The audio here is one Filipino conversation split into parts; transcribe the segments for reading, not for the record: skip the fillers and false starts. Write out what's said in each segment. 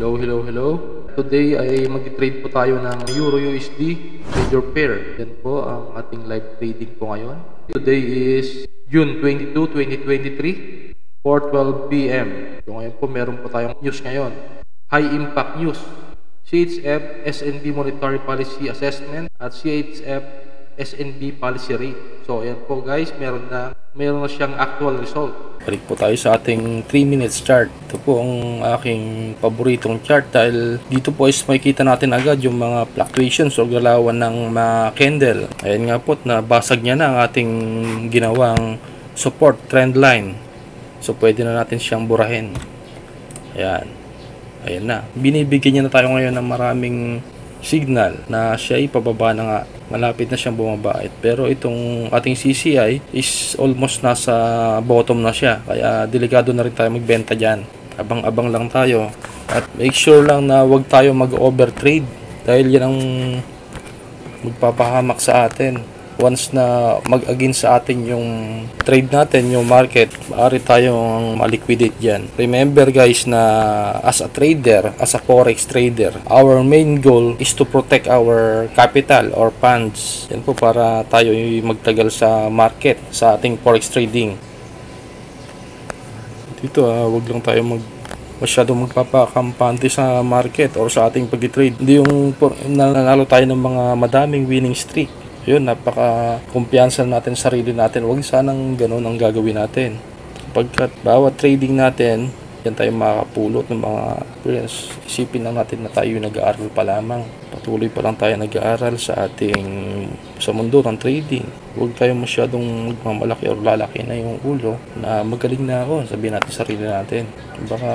Hello, hello, hello. Today ay mag-trade po tayo ng Euro USD major pair. Yan po ang ating live trading po ngayon. Today is June 22, 2023, 4:12 PM. So ngayon po meron po tayong news ngayon. High impact news. CHF SNB monetary policy assessment at CHF SNB policy rate. So ayan po guys, meron na siyang actual result. Balik po tayo sa ating 3 minutes chart. Ito po ang aking paboritong chart dahil dito po is makikita natin agad yung mga fluctuations o galawan ng mga candle. Ayan nga po, nabasag niya na ang ating ginawang support trend line. So pwede na natin siyang burahin. Ayan. Ayan na. Binibigyan niya na tayo ngayon ng maraming signal na siya ay pababa na nga. Malapit na siyang bumaba. Pero itong ating CCI is almost nasa bottom na siya. Kaya delikado na rin tayo magbenta dyan. Abang-abang lang tayo. At make sure lang na huwag tayo mag-overtrade. Dahil yan ang magpapahamak sa atin. Once na mag-against sa atin yung trade natin, yung market, maaari tayong maliquidate dyan. Remember guys na as a trader, as a forex trader, our main goal is to protect our capital or funds. Yan po para tayo magtagal sa market, sa ating forex trading. Dito wag lang tayo masyadong magpapakampante sa market or sa ating pag-trade. Hindi yung nanalo tayo ng mga madaming winning streak. Yun, napaka-kumpiyansa natin sa sarili natin. Huwag sanang ganun ang gagawin natin. Pagkat bawat trading natin, yan tayo makakapulot ng mga experience. Isipin lang natin na tayo nag-aaral pa lamang. Patuloy pa lang tayo nag-aaral sa mundo ng trading. Huwag tayo masyadong magmamalaki o lalaki na yung ulo na magaling na ako. Sabihin natin sa sarili natin. Baka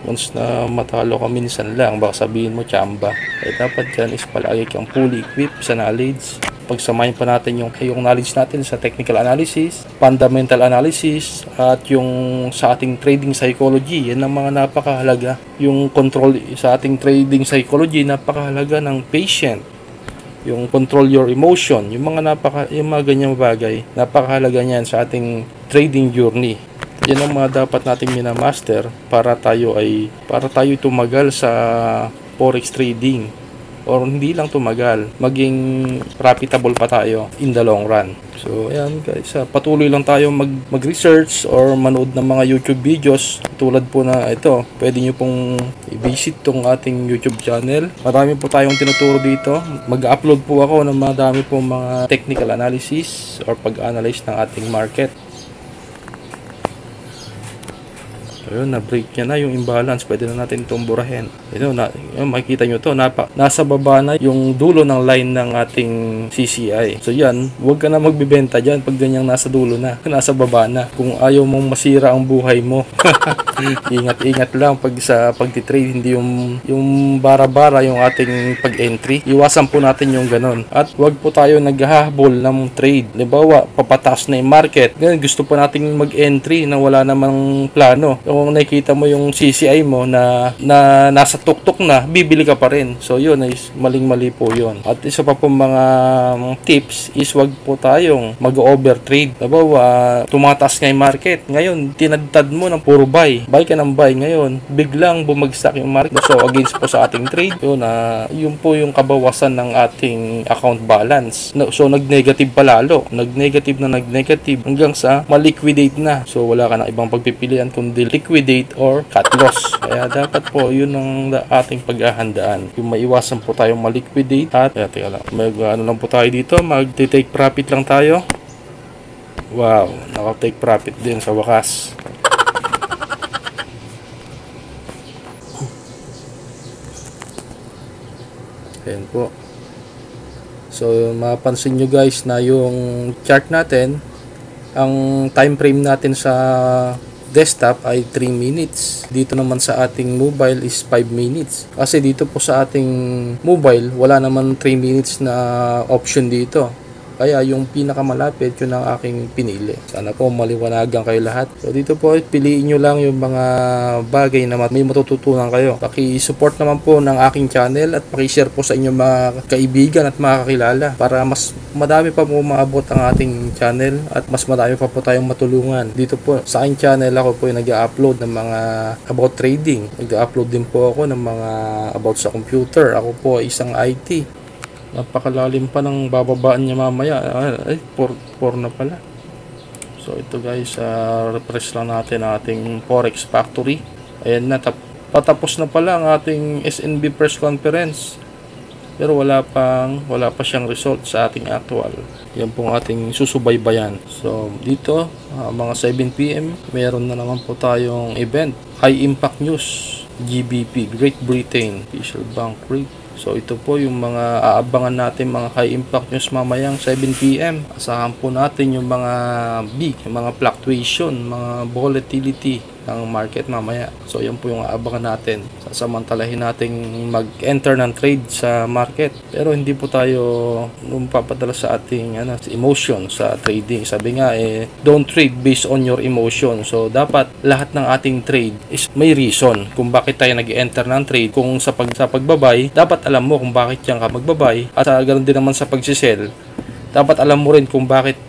once na matalo ka minsan lang, baka sabihin mo tsamba. Dapat dyan is palagi kang fully equipped sa knowledge. Pagsamahin pa natin yung knowledge natin sa technical analysis, fundamental analysis, at yung sa ating trading psychology. Yan ang mga napakahalaga. Yung control sa ating trading psychology, napakahalaga ng patient. Yung control your emotion, yung mga ganyang bagay, napakahalaga niyan sa ating trading journey. Yan ang mga dapat nating minamaster para tayo tumagal sa forex trading. Or hindi lang tumagal, maging profitable pa tayo in the long run. So ayan guys, patuloy lang tayo mag-research or manood ng mga YouTube videos. Tulad po na ito, pwede nyo pong i-visit tong ating YouTube channel. Marami po tayong tinuturo dito. Mag-upload po ako ng madami po mga technical analysis or pag-analyze ng ating market. Ayun, na-break niya na yung imbalance. Pwede na natin itong burahin. Ito, makikita nyo to. Nasa baba na yung dulo ng line ng ating CCI. So yan, huwag ka na magbibenta dyan pag ganyang nasa dulo na. Nasa baba na. Kung ayaw mong masira ang buhay mo. Ingat-ingat lang pag sa pag-trade. Hindi yung bara-bara yung ating pag-entry. Iwasan po natin yung ganon. At huwag po tayo naghahabol ng trade. Halimbawa, papataas na yung market. Ganun, gusto po nating mag-entry na wala namang plano. Kung nakikita mo yung CCI mo na nasa tuktok na, bibili ka pa rin. So yun is maling-mali po yun. At isa pa po mga tips is wag po tayong mag-overtrade. Halimbawa, tumataas nga yung market. Ngayon, tinadtad mo ng puro buy. Buy ka ng buy. Ngayon, biglang bumagsak yung market. So against po sa ating trade, yun po yung kabawasan ng ating account balance. So nag-negative pa lalo. Nag-negative hanggang sa ma-liquidate na. So wala ka na ibang pagpipilian kundi liquidate or cut loss. Kaya dapat po yun ang ating paghahandaan. Yung maiwasan po tayong ma-liquidate at teka lang, lang po tayo dito, mag-take profit lang tayo. Wow, naka-take profit din sa wakas. Ayan po. So mapansin nyo guys na yung chart natin, ang time frame natin sa desktop ay 3 minutes. Dito naman sa ating mobile is 5 minutes. Kasi dito po sa ating mobile, wala naman 3 minutes na option dito. Kaya yung pinakamalapit, yun ang aking pinili. Sana po maliwanagan kayo lahat. So dito po, piliin nyo lang yung mga bagay na may matututunan kayo. Paki-support naman po ng aking channel at paki-share po sa inyong mga kaibigan at mga kakilala para mas madami pa po maabot ang ating channel at mas madami pa po tayong matulungan. Dito po sa aking channel, ako po yung nag-upload ng mga about trading. Nag-upload din po ako ng mga about sa computer. Ako po isang IT. Napakalalim pa ng bababaan niya mamaya. Ay, 4 na pala. So ito guys, refresh lang natin ang ating Forex Factory. Ayan na, patapos na pala ang ating SNB press conference. Pero wala pa siyang result sa ating actual. Yan pong ating susubaybayan. So dito, mga 7 PM, meron na naman po tayong event. High Impact News, GBP, Great Britain, Official Bank Rate. So ito po yung mga aabangan natin mga high impact news mamayang 7 PM. Asahan po natin yung mga big, mga fluctuation, mga volatility ng market mamaya. So yan po yung aabangan natin. Sasamantalahin nating mag-enter ng trade sa market. Pero hindi po tayo papadala sa ating emotion sa trading. Sabi nga don't trade based on your emotion. So dapat lahat ng ating trade is may reason kung bakit tayo nag-enter ng trade. Kung sa pagbabay, dapat alam mo kung bakit yan ka magbabay. At ganoon din naman sa pagsisell, dapat alam mo rin kung bakit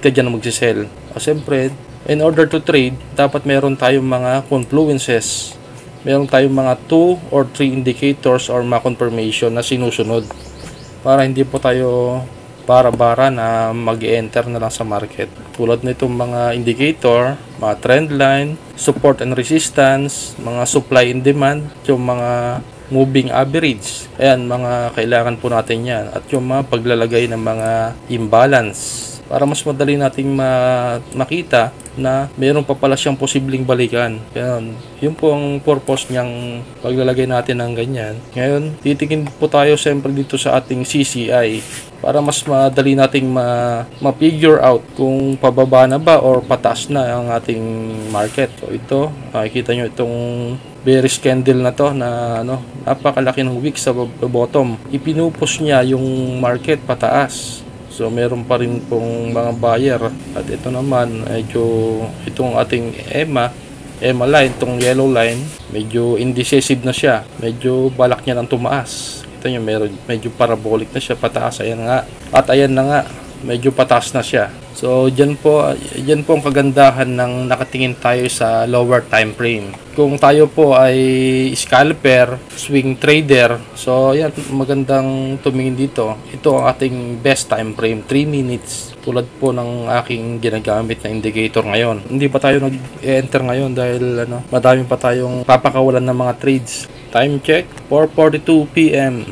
ka dyan magsisell. Siyempre, in order to trade, dapat meron tayong mga confluences. Meron tayong mga 2 or 3 indicators or mga confirmation na sinusunod. Para hindi po tayo bara-bara na mag-enter na lang sa market. Tulad nitong mga indicator, mga trend line, support and resistance, mga supply and demand, yung mga moving average. Ayan, mga kailangan po natin yan. At yung mga paglalagay ng mga imbalance para mas madali nating makita na mayroon pa pala siyang posibleng balikan. Yun po ang purpose niyang paglalagay natin ng ganyan. Ngayon, titingin po tayo siyempre dito sa ating CCI para mas madali nating ma-figure out kung pababa na ba or pataas na ang ating market. So ito, makikita nyo itong bearish candle na to na napakalaki ng wick sa bottom. Ipinupos niya yung market pataas. So meron pa rin pong mga buyer. At ito naman, itong ating EMA line, itong yellow line, medyo indecisive na siya. Medyo balak niya ng tumaas. Ito nyo, medyo parabolic na siya, pataas. Ayan nga. At ayan na nga, medyo pataas na siya. So dyan po ang kagandahan ng nakatingin tayo sa lower time frame. Kung tayo po ay scalper, swing trader, so yan, magandang tumingin dito. Ito ang ating best time frame, 3 minutes. Tulad po ng aking ginagamit na indicator ngayon. Hindi pa tayo nag-enter ngayon dahil madami pa tayong papakawalan ng mga trades. Time check, 4:42 PM.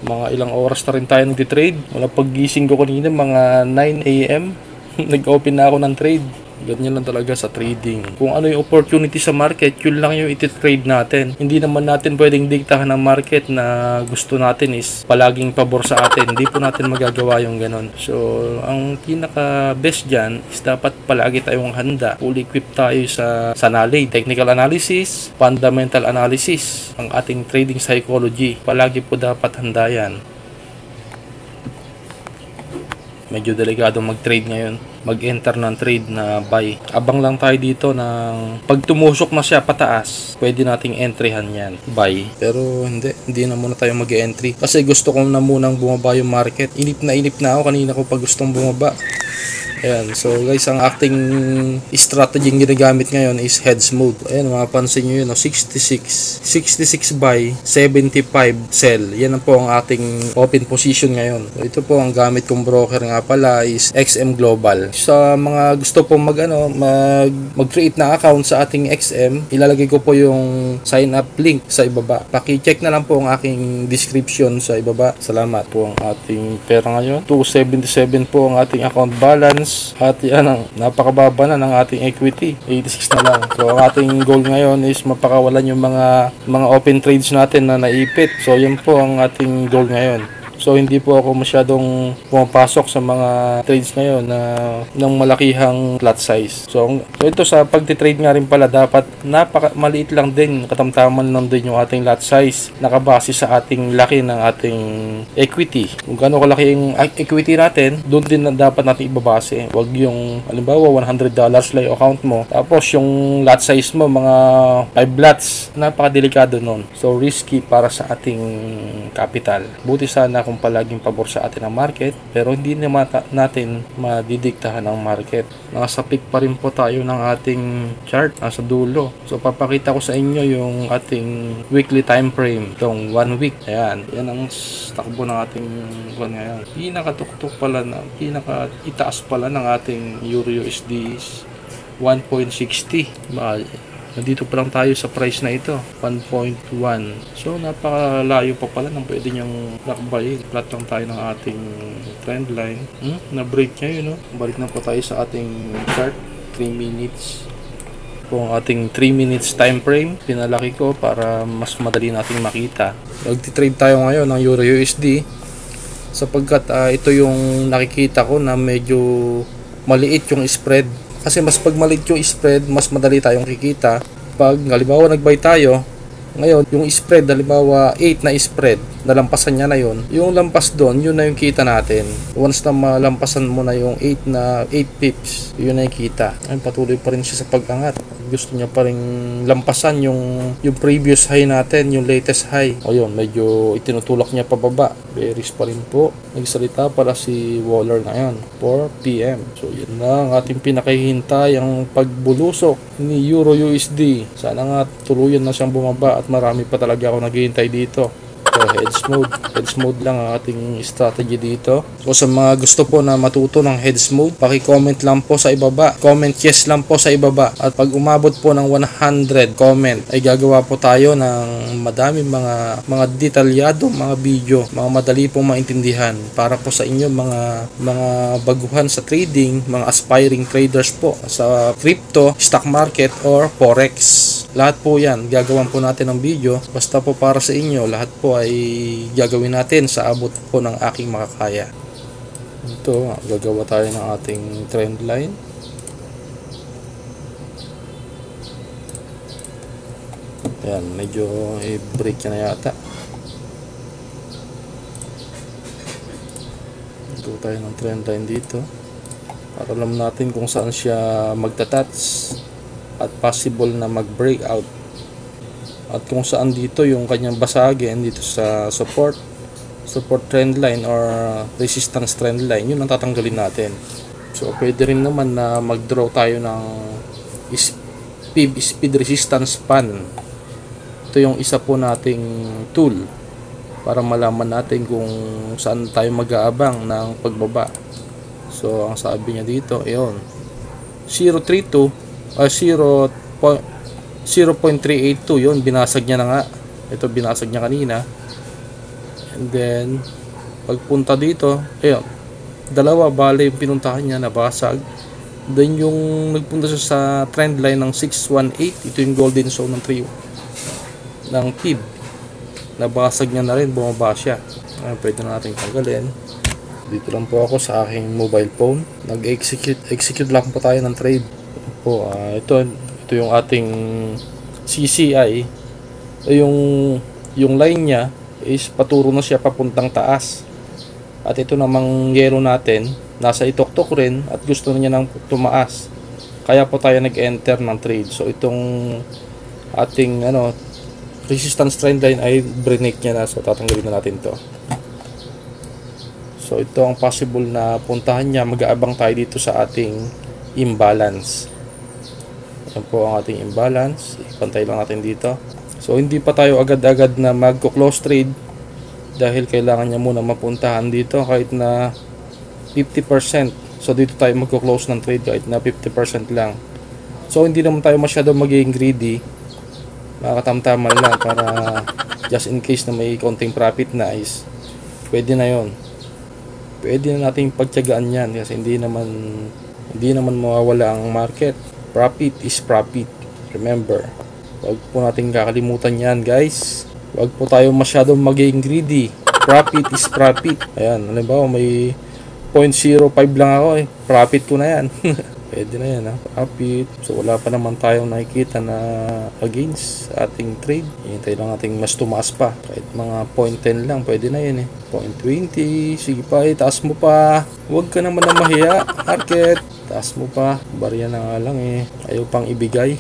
Mga ilang oras na rin tayo nag-trade. Wala paggising ko kanina, mga 9 AM. Nag-open na ako ng trade. Ganyan lang talaga sa trading. Kung ano yung opportunity sa market, yun lang yung iti-trade natin. Hindi naman natin pwedeng diktahan ng market na gusto natin is palaging pabor sa atin. Hindi po natin magagawa yung ganon. So, ang pinaka-best dyan is dapat palagi tayong handa. Full equipped tayo sa knowledge, technical analysis, fundamental analysis, ang ating trading psychology. Palagi po dapat handa yan. Medyo delikado mag-trade ngayon. Mag-enter ng trade na buy. Abang lang tayo dito ng pag tumusok na siya pataas, pwede nating entryhan yan. Buy. Pero hindi na muna tayo mag-entry. Kasi gusto ko na munang bumaba yung market. Inip na ako kanina ko pag gustong bumaba. Ayan, so guys, ang acting strategy yung ginagamit ngayon is heads mode. Ayan, mapapansin nyo yun, 66 buy, 75 sell. Yan po ang ating open position ngayon. So, ito po ang gamit kong broker nga pala is XM Global. Sa mga gusto po mag-create na account sa ating XM, ilalagay ko po yung sign up link sa ibaba. Paki-check na lang po ang aking description sa ibaba. Salamat po ang ating pera ngayon. 277 po ang ating account balance. At yan, napakababa na ng ating equity, 86 na lang. So ang ating goal ngayon is mapakawalan yung mga open trades natin na naipit. So yan po ang ating goal ngayon. So hindi po ako masyadong pumapasok sa mga trades ngayon na ng malakihang lot size. So ito sa pagtitrade nga rin pala, dapat maliit lang din, katamtaman lang din yung ating lot size, nakabase sa ating laki ng ating equity. Kung gaano kalaki yung equity natin, doon din na dapat natin ibabase. Wag yung halimbawa $100 lang yung account mo, tapos yung lot size mo mga 5 lots, napakadelikado nun. So risky para sa ating capital. Buti sana kung palaging pabor sa atin ang market, pero hindi natin madidiktahan ang market. Nasa peak pa rin po tayo ng ating chart, nasa dulo. So papakita ko sa inyo yung ating weekly time frame, itong 1 week. Ayan, yan ang takbo ng ating buwan ngayon. Pinakatuktok pala na, pinaka-itaas pala ng ating Euro USD is 1.60. Nandito pa lang tayo sa price na ito, 1.1. So napakalayo pa pala ng pwede niyang lakbayin. Flat lang tayo ng ating trend line. Na-break niya yun, no? Balik na po tayo sa ating chart, 3 minutes. Po ang ating 3 minutes time frame, pinalaki ko para mas madali nating makita. Magti-trade tayo ngayon ng Euro USD sapagkat ito yung nakikita ko na medyo maliit yung spread. Kasi mas pag maliit yung spread, mas madali tayong kikita. Pag halimbawa nag-buy tayo, ngayon yung spread, halimbawa 8 na spread, nalampasan niya na yun. Yung lampas doon, yun na yung kita natin. Once na malampasan mo na yung 8 pips, yun na yung kita. Ayun, patuloy pa rin siya sa pag-angat. Gusto niya pa rin lampasan yung previous high natin, yung latest high. O yun, medyo itinutulak niya pababa. Bearish pa rin po. Nagsalita para si Waller ngayon, 4 PM. So yun na ang ating pinakahihintay, ang pagbulusok ni Euro USD. Sana nga tuluyan na siyang bumaba at marami pa talaga ako naghihintay dito. So heads mode lang ang ating strategy dito. So sa mga gusto po na matuto ng heads mode, paki-comment lang po sa ibaba. Comment yes lang po sa ibaba. At pag umabot po ng 100 comment, ay gagawa po tayo ng madaming mga detalyado mga video, mga madali pong maintindihan para po sa inyo mga baguhan sa trading, mga aspiring traders po sa crypto, stock market or forex. Lahat po yan, gagawan po natin ng video. Basta po para sa inyo, lahat po ay gagawin natin sa abot po ng aking makakaya. Ito, gagawa tayo ng ating trend line. Ayan, medyo i-break niya na yata. Gagawa tayo ng trend line dito para alam natin kung saan siya magta-touch at possible na mag-breakout, at kung saan dito yung kanyang basagin dito sa support trend line or resistance trend line, yun ang tatanggalin natin. So pwede rin naman na mag-draw tayo ng speed resistance span. Ito yung isa po nating tool para malaman natin kung saan tayo mag-aabang ng pagbaba. So ang sabi niya dito, ayun, 0.382, yun, binasag niya na nga. Ito, binasag niya kanina. And then pagpunta dito, ayun, dalawa bale yung pinuntahan niya, nabasag. Then yung nagpunta siya sa trend line ng 618, ito yung golden zone ng 3 ng PIB, nabasag niya na rin, bumaba siya. Pwede na natin tanggalin. Dito lang po ako sa aking mobile phone, nag-execute lang po tayo ng trade po. Ito yung ating CCI. Yung line niya is paturo na siya papuntang taas. At ito namang yellow natin, nasa itoktok rin at gusto na niya nang tumaas. Kaya po tayo nag-enter ng trade. So itong ating resistance trend line ay break niya na. So tatanggalin na natin to. So ito ang possible na puntahan niya. Mag-aabang tayo dito sa ating imbalance. Yan po ang ating imbalance. Ipantay lang natin dito. So hindi pa tayo agad-agad na magko-close trade dahil kailangan niya muna mapuntahan dito kahit na 50%. So dito tayo magko-close ng trade kahit na 50% lang. So hindi naman tayo masyado magiging greedy. Makatamtaman lang para just in case na may konting profit na is pwede na yon. Pwede na nating pagtiyagaan yan kasi hindi naman mawawala ang market. Profit is profit. Remember, huwag po natin kakalimutan yan, guys. Huwag po tayo masyadong maging greedy. Profit is profit. Ayan, halimbawa may 0.05 lang ako profit ko na yan. Pwede na yan profit. So wala pa naman tayong nakikita na against ating trade. Hintay lang natin mas tumaas pa. Kahit mga 0.10 lang, pwede na yan 0.20, sige pa taas mo pa. Huwag ka naman na mahiya, market. Taas mo pa, barya na nga lang ayaw pang ibigay.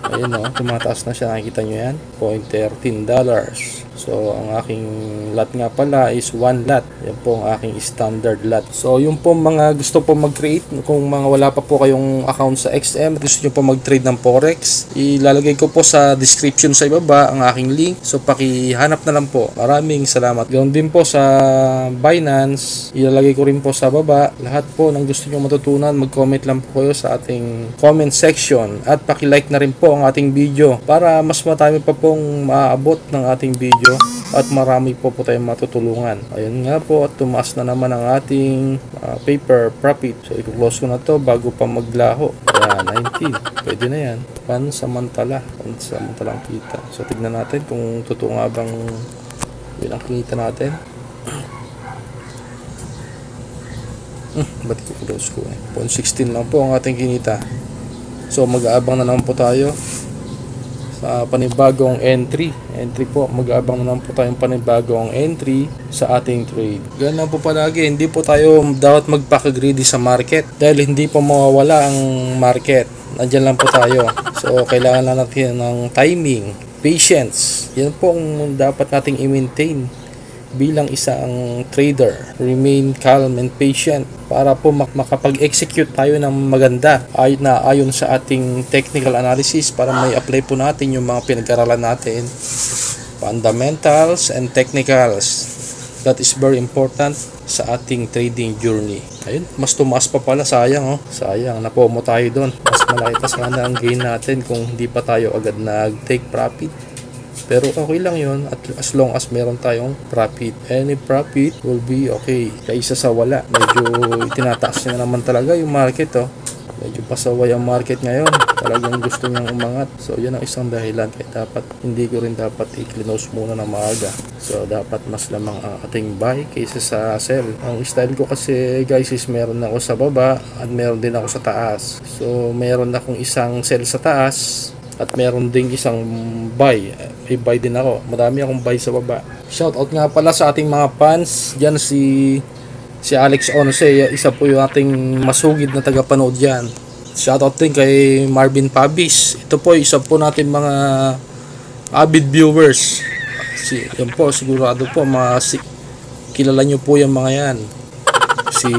Ayun tumataas na siya, nakikita nyo yan, $0.13. So ang aking lot nga pala is 1 lot. Yan po ang aking standard lot. So yung po mga gusto po mag-create, kung mga wala pa po kayong account sa XM, gusto nyo po mag-trade ng Forex, ilalagay ko po sa description sa ibaba ang aking link. So pakihanap na lang po. Maraming salamat. Ganoon din po sa Binance, ilalagay ko rin po sa baba. Lahat po ng gusto nyo matutunan, mag-comment lang po kayo sa ating comment section. At paki-like na rin po ang ating video para mas matami pa pong maaabot ng ating video at marami po tayong matutulungan. Ayun nga po, at tumaas na naman ang ating paper profit. So i-close ko na to bago pa maglaho. Ayan, 19. Pwede na yan. Pansamantalang kita. So tignan natin kung totoo nga bang yun ang kita natin. Ba't i-close ko 0.16 lang po ang ating kinita. So mag-aabang na naman po tayo sa panibagong entry po. Mag-aabang na lang po tayong panibagong entry sa ating trade. Ganun po palagi, hindi po tayo dapat magpaka-greedy sa market dahil hindi po mawawala ang market. Nandiyan lang po tayo. So kailangan lang natin ng timing, patience. Yan po ang dapat nating i-maintain bilang isang trader. Remain calm and patient para po makapag-execute tayo ng maganda ayon sa ating technical analysis, para may apply po natin yung mga pinag-aralan natin, fundamentals and technicals. That is very important sa ating trading journey. Ayun, mas tumaas pa pala, sayang sayang, napomo tayo doon. Mas malaki pa sana ang gain natin kung hindi pa tayo agad nag-take profit. Pero okay lang yun, at as long as meron tayong profit. Any profit will be okay kaysa sa wala. Medyo itinataas niya naman talaga yung market Medyo pasaway ang market ngayon. Talagang gusto niyang umangat. So yan ang isang dahilan kaya hindi ko rin dapat i-close muna na maaga. So dapat mas lamang ang ating buy kaysa sa sell. Ang style ko kasi guys is meron ako sa baba at meron din ako sa taas. So meron akong isang sell sa taas at meron ding isang buy. May buy din ako. Madami akong buy sa baba. Shoutout nga pala sa ating mga fans. Diyan si Alex Once. Isa po yung ating masugid na tagapanood dyan. Shoutout din kay Marvin Pabis. Ito po isa po natin mga avid viewers. Yan po, sigurado po kilala nyo po yung mga yan. Si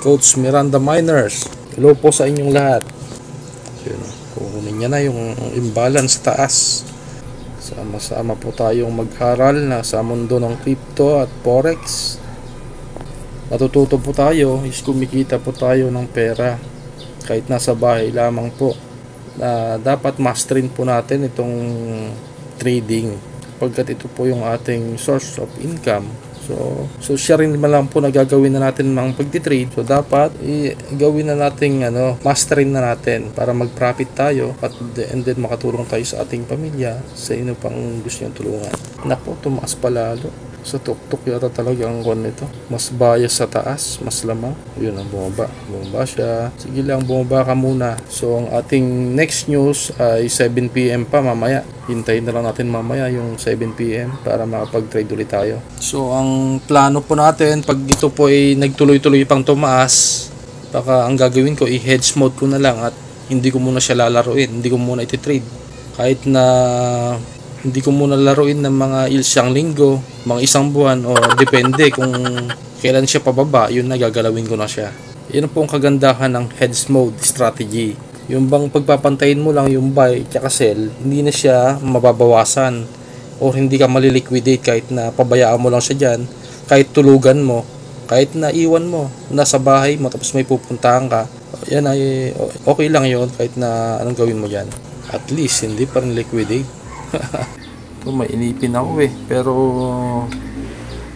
Coach Miranda Miners. Hello po sa inyong lahat. Kukunin niya na yung imbalance sa taas. Sama-sama po tayong mag-aral na sa mundo ng crypto at forex. Natututo po tayo, kumikita po tayo ng pera kahit nasa bahay lamang po. Dapat masterin po natin itong trading pagkat ito po yung ating source of income. So siya rin lang po na gagawin na natin ng pagtitrade. So dapat gawin na natin masterin na natin para mag-profit tayo and then makatulong tayo sa ating pamilya, sa inyo pang gusto nyo tulungan. Naku, tumaas pa lalo. Sa tuktok yata talaga ang kon nito. Mas bias sa taas, mas lamang. Yun ang bumaba siya. Sige lang, bumaba ka muna. So ang ating next news ay 7 PM pa mamaya. Hintayin na lang natin mamaya yung 7 PM para makapag-trade ulit tayo. So ang plano po natin, pag ito po ay nagtuloy-tuloy pang tumaas, baka ang gagawin ko i-hedge mode ko na lang at hindi ko muna siya lalaruin, hindi ko muna iti-trade. Kahit na hindi ko muna laruin ng mga isang linggo, mga isang buwan, o depende kung kailan siya pababa, yun na gagalawin ko na siya. Yun po ang kagandahan ng hedge mode strategy. Yung bang pagpapantayin mo lang yung buy at sell, hindi na siya mababawasan o hindi ka maliliquidate kahit na pabayaan mo lang siya dyan, kahit tulugan mo, kahit na iwan mo, nasa bahay mo tapos may pupuntahan ka, yan ay okay lang yun kahit na anong gawin mo dyan. At least hindi pa rin liquidate. May inipin ako pero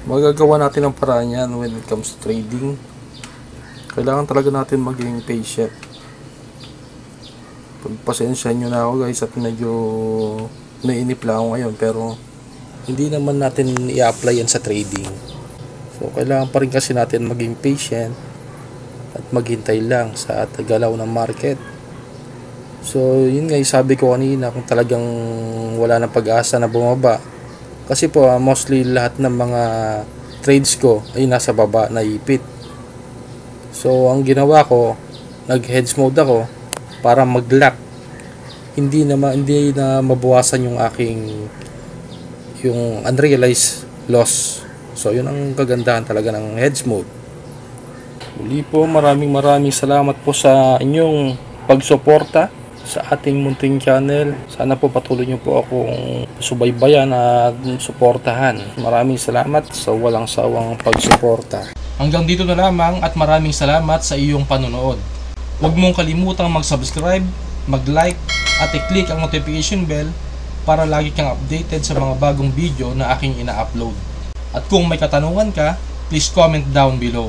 magagawa natin ang paraan yan when it comes to trading. Kailangan talaga natin maging patient. Pagpasensya nyo na ako guys at medyo nainip lang ako ngayon, pero hindi naman natin i-apply yan sa trading. So kailangan pa rin kasi natin maging patient at maghintay lang sa galaw ng market. So yun nga yung sabi ko kanina, kung talagang wala ng pag-asa na bumaba, kasi po mostly lahat ng mga trades ko ay nasa baba na ipit. So ang ginawa ko, nag-hedge mode ako para mag-lock, hindi na mabawasan yung unrealized loss. So yun ang kagandahan talaga ng hedge mode. Muli po, maraming salamat po sa inyong pagsuporta sa ating munting channel. Sana po patuloy nyo po akong subaybayan at suportahan. Maraming salamat sa walang sawang pagsuporta. Hanggang dito na lamang at maraming salamat sa iyong panonood. Huwag mong kalimutang mag-subscribe, mag-like at i-click ang notification bell para lagi kang updated sa mga bagong video na aking ina-upload. At kung may katanungan ka, please comment down below.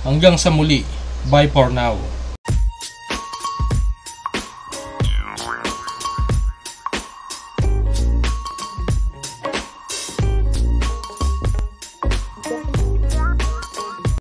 Hanggang sa muli, bye for now.